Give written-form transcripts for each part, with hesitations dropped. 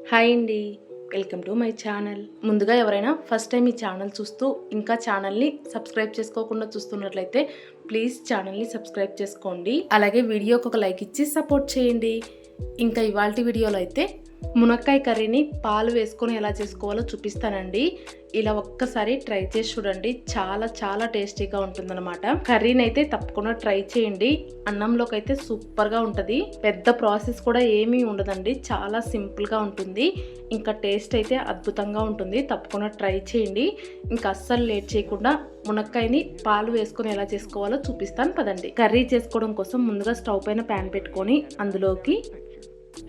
Hi అండి, welcome to my channel. ముందుగా ఎవరైనా ఫస్ట్ టైం ఈ ఛానల్ చూస్తూ ఇంకా ఛానల్ని సబ్స్క్రైబ్ చేసుకోకుండా చూస్తున్నట్లయితే ప్లీజ్ ఛానల్ని సబ్స్క్రైబ్ చేసుకోండి. అలాగే వీడియోకి ఒక లైక్ ఇచ్చి సపోర్ట్ చేయండి. ఇంకా ఇవాల్టి వీడియోలో అయితే మునక్కాయ కర్రీని పాలు వేసుకొని ఎలా చేసుకోవాలో చూపిస్తానండి. ఇలా ఒక్కసారి ట్రై చేసి చూడండి, చాలా చాలా టేస్టీగా ఉంటుందన్నమాట. కర్రీని అయితే తప్పకుండా ట్రై చేయండి. అన్నంలోకి అయితే సూపర్గా ఉంటుంది. పెద్ద ప్రాసెస్ కూడా ఏమీ ఉండదండి, చాలా సింపుల్గా ఉంటుంది. ఇంకా టేస్ట్ అయితే అద్భుతంగా ఉంటుంది. తప్పకుండా ట్రై చేయండి. ఇంకా అస్సలు లేట్ చేయకుండా మునక్కాయని పాలు వేసుకొని ఎలా చేసుకోవాలో చూపిస్తాను పదండి. కర్రీ చేసుకోవడం కోసం ముందుగా స్టవ్ పైన ప్యాన్ పెట్టుకొని అందులోకి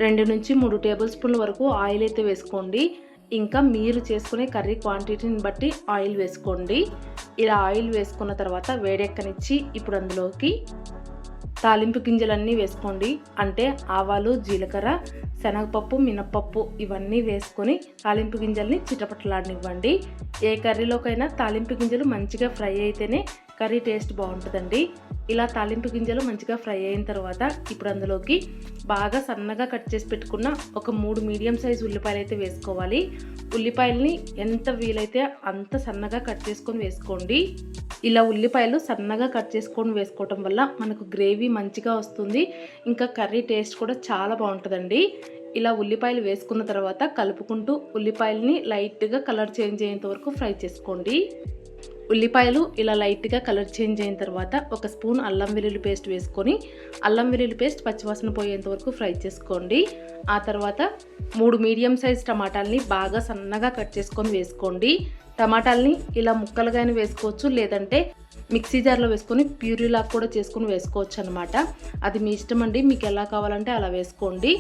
2 నుంచి 3 టేబుల్ స్పూన్ల వరకు ఆయిల్ అయితే వేసుకోండి. ఇంకా మీరు చేసుకునే కర్రీ క్వాంటిటీని బట్టి ఆయిల్ వేసుకోండి. ఇలా ఆయిల్ వేసుకున్న తర్వాత వేడెక్కనిచ్చి ఇప్పుడు అందులోకి తాలింపు గింజలన్నీ వేసుకోండి. అంటే ఆవాలు, జీలకర్ర, శనగపప్పు, మినప్పప్పు ఇవన్నీ వేసుకొని తాలింపు గింజల్ని చిటపటలాడనివ్వండి. ఏ కర్రీలోకైనా తాలింపు గింజలు మంచిగా ఫ్రై అయితేనే కర్రీ టేస్ట్ బాగుంటుందండి. ఇలా తాలింపు గింజలు మంచిగా ఫ్రై అయిన తర్వాత ఇప్పుడు అందులోకి బాగా సన్నగా కట్ చేసి పెట్టుకున్న ఒక 3 మీడియం సైజ్ ఉల్లిపాయలు అయితే వేసుకోవాలి. ఉల్లిపాయలని ఎంత వీలైతే అంత సన్నగా కట్ చేసుకొని వేసుకోండి. ఇలా ఉల్లిపాయలు సన్నగా కట్ చేసుకొని వేసుకోవటం వల్ల మనకు గ్రేవీ మంచిగా వస్తుంది. ఇంకా కర్రీ టేస్ట్ కూడా చాలా బాగుంటుందండి. ఇలా ఉల్లిపాయలు వేసుకున్న తర్వాత కలుపుకుంటూ ఉల్లిపాయలని లైట్గా కలర్ చేంజ్ అయ్యేంత వరకు ఫ్రై చేసుకోండి. ఉల్లిపాయలు ఇలా లైట్గా కలర్ చేంజ్ అయిన తర్వాత ఒక స్పూన్ అల్లం వెల్లుల్లి పేస్ట్ వేసుకొని అల్లం వెల్లుల్లి పేస్ట్ పచ్చివాసన పోయేంత వరకు ఫ్రై చేసుకోండి. ఆ తర్వాత 3 మీడియం సైజ్ టమాటాలని బాగా సన్నగా కట్ చేసుకొని వేసుకోండి. టమాటాలని ఇలా ముక్కలుగానే వేసుకోవచ్చు, లేదంటే మిక్సీ జార్లో వేసుకొని ప్యూరీలాగా కూడా చేసుకొని వేసుకోవచ్చు అనమాట. అది మీ ఇష్టం అండి, మీకు ఎలా కావాలంటే అలా వేసుకోండి.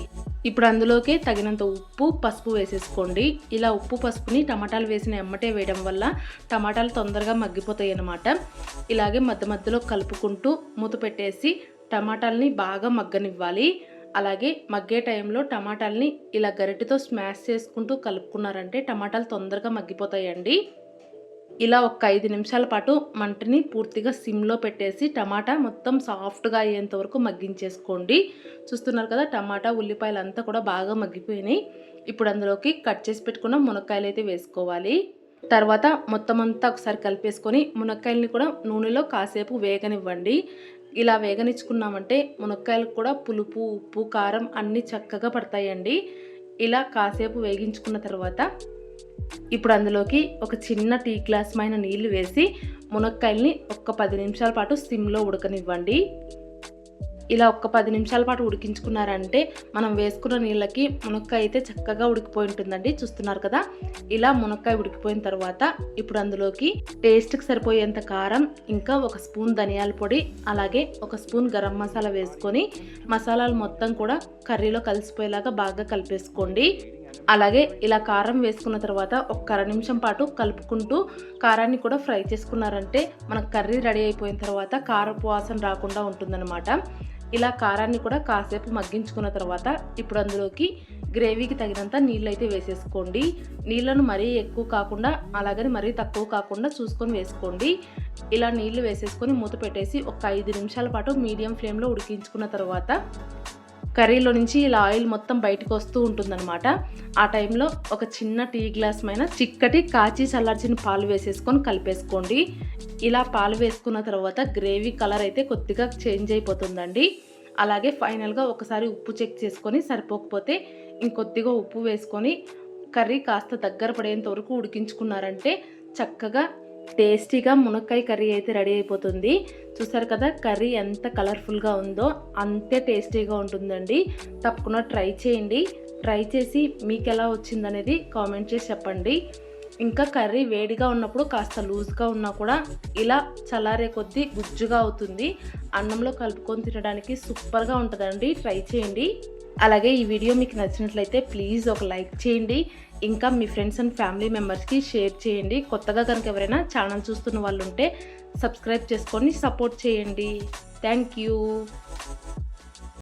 ఇప్పుడు అందులోకి తగినంత ఉప్పు, పసుపు వేసేసుకోండి. ఇలా ఉప్పు పసుపుని టమాటాలు వేసిన ఎమ్మటే వేయడం వల్ల టమాటాలు తొందరగా మగ్గిపోతాయి అన్నమాట. ఇలాగే మధ్య మధ్యలో కలుపుకుంటూ మూత పెట్టేసి టమాటాలని బాగా మగ్గనివ్వాలి. అలాగే మగ్గే టైంలో టమాటాలని ఇలా గరిటెతో స్మాష్ చేసుకుంటూ కలుపుకున్నారంటే టమాటాలు తొందరగా మగ్గిపోతాయండి. ఇలా ఒక 5 నిమిషాల పాటు మంటని పూర్తిగా సిమ్లో పెట్టేసి టమాటా మొత్తం సాఫ్ట్గా అయ్యేంత వరకు మగ్గించేసుకోండి. చూస్తున్నారు కదా, టమాటా ఉల్లిపాయలు అంతా కూడా బాగా మగ్గిపోయినాయి. ఇప్పుడు అందులోకి కట్ చేసి పెట్టుకున్న మునక్కాయలు అయితే వేసుకోవాలి. తర్వాత మొత్తం అంతా ఒకసారి కలిపేసుకొని మునక్కాయలని కూడా నూనెలో కాసేపు వేగనివ్వండి. ఇలా వేగనిచ్చుకున్నామంటే మునక్కాయలకు కూడా పులుపు, ఉప్పు, కారం అన్నీ చక్కగా పడతాయండి. ఇలా కాసేపు వేగించుకున్న తర్వాత ఇప్పుడు అందులోకి ఒక చిన్న టీ గ్లాస్ పైన నీళ్లు వేసి మునక్కాయల్ని ఒక 10 నిమిషాల పాటు సిమ్లో ఉడకనివ్వండి. ఇలా ఒక 10 నిమిషాల పాటు ఉడికించుకున్నారంటే మనం వేసుకున్న నీళ్ళకి మునక్కాయ అయితే చక్కగా ఉడికిపోయి ఉంటుందండి. చూస్తున్నారు కదా, ఇలా మునక్కాయ ఉడికిపోయిన తర్వాత ఇప్పుడు అందులోకి టేస్ట్కి సరిపోయేంత కారం, ఇంకా ఒక స్పూన్ ధనియాల పొడి, అలాగే ఒక స్పూన్ గరం మసాలా వేసుకొని మసాలాలు మొత్తం కూడా కర్రీలో కలిసిపోయేలాగా బాగా కలిపేసుకోండి. అలాగే ఇలా కారం వేసుకున్న తర్వాత ఒక 1/2 నిమిషం పాటు కలుపుకుంటూ కారాన్ని కూడా ఫ్రై చేసుకున్నారంటే మనకు కర్రీ రెడీ అయిపోయిన తర్వాత కారపు వాసన రాకుండా ఉంటుందన్నమాట. ఇలా కారాన్ని కూడా కాసేపు మగ్గించుకున్న తర్వాత ఇప్పుడు అందులోకి గ్రేవీకి తగినంత నీళ్ళు అయితే వేసేసుకోండి. నీళ్ళను మరీ ఎక్కువ కాకుండా అలాగని మరీ తక్కువ కాకుండా చూసుకొని వేసుకోండి. ఇలా నీళ్లు వేసేసుకొని మూత పెట్టేసి ఒక 5 నిమిషాల పాటు మీడియం ఫ్లేమ్లో ఉడికించుకున్న తర్వాత కర్రీలో నుంచి ఇలా ఆయిల్ మొత్తం బయటకు వస్తూ ఉంటుందన్నమాట. ఆ టైంలో ఒక చిన్న టీ గ్లాస్ పైన చిక్కటి కాచి చల్లార్చిన పాలు వేసేసుకొని కలిపేసుకోండి. ఇలా పాలు వేసుకున్న తర్వాత గ్రేవీ కలర్ అయితే కొద్దిగా చేంజ్ అయిపోతుందండి. అలాగే ఫైనల్గా ఒకసారి ఉప్పు చెక్ చేసుకొని సరిపోకపోతే ఇంకొద్దిగా ఉప్పు వేసుకొని కర్రీ కాస్త దగ్గర పడేంత వరకు ఉడికించుకున్నారంటే చక్కగా టేస్టీగా మునక్కాయ కర్రీ అయితే రెడీ అయిపోతుంది. చూసారు కదా, కర్రీ ఎంత కలర్ఫుల్గా ఉందో అంతే టేస్టీగా ఉంటుందండి. తప్పకుండా ట్రై చేయండి. ట్రై చేసి మీకు ఎలా వచ్చిందనేది కామెంట్ చేసి చెప్పండి. ఇంకా కర్రీ వేడిగా ఉన్నప్పుడు కాస్త లూజ్గా ఉన్నా కూడా ఇలా చల్లారే కొద్దీ గుజ్జుగా అవుతుంది. అన్నంలో కలుపుకొని తినడానికి సూపర్గా ఉంటుందండి. ట్రై చేయండి. అలాగే ఈ వీడియో మీకు నచ్చినట్లయితే ప్లీజ్ ఒక లైక్ చేయండి. ఇంకా మీ ఫ్రెండ్స్ అండ్ ఫ్యామిలీ మెంబర్స్కి షేర్ చేయండి. కొత్తగా కనుక ఎవరైనా ఛానల్ చూస్తున్న వాళ్ళు ఉంటే సబ్స్క్రైబ్ చేసుకొని సపోర్ట్ చేయండి. Thank you.